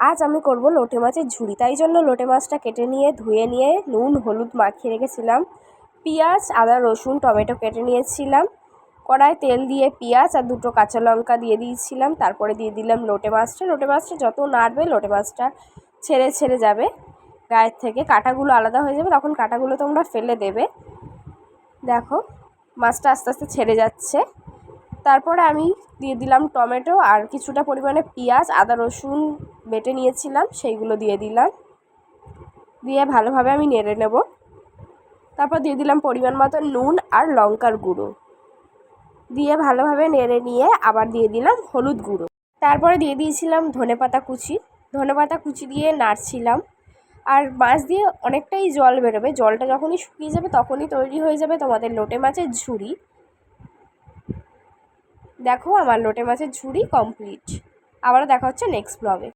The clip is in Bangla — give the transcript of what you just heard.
আজ আমি করব লোটে মাছের ঝুড়ি, তাই জন্য লোটে মাছটা কেটে নিয়ে ধুয়ে নিয়ে নুন হলুদ মাখিয়ে রেখেছিলাম। পেঁয়াজ আদা রসুন টমেটো কেটে নিয়েছিলাম। কড়ায় তেল দিয়ে পেঁয়াজ আর দুটো কাঁচা লঙ্কা দিয়ে দিয়েছিলাম। তারপরে দিয়ে দিলাম লোটে মাছটা যত নাড়বে লোটে মাছটা ছেড়ে ছেড়ে যাবে গায়ের থেকে, কাঁটাগুলো আলাদা হয়ে যাবে, তখন কাঁটাগুলো তোমরা ফেলে দেবে। দেখো মাছটা আস্তে আস্তে ছেড়ে যাচ্ছে। তারপরে আমি দিয়ে দিলাম টমেটো আর কিছুটা পরিমাণে পেঁয়াজ আদা রসুন বেটে নিয়েছিলাম, সেইগুলো দিয়ে দিলাম। দিয়ে ভালোভাবে আমি নেড়ে নেব। তারপর দিয়ে দিলাম পরিমাণ মতো নুন আর লঙ্কার গুঁড়ো, দিয়ে ভালোভাবে নেড়ে নিয়ে আবার দিয়ে দিলাম হলুদ গুঁড়ো। তারপরে দিয়ে দিয়েছিলাম ধনেপাতা কুচি দিয়ে নাড়ছিলাম। আর মাছ দিয়ে অনেকটাই জল বেরোবে, জলটা যখনই শুকিয়ে যাবে তখনই তৈরি হয়ে যাবে তোমাদের লোটে মাছের ঝুড়ি। দেখো আমার লোটে মাছের ঝুড়ি কমপ্লিট। আবারও দেখা হচ্ছে নেক্সট ব্লগে।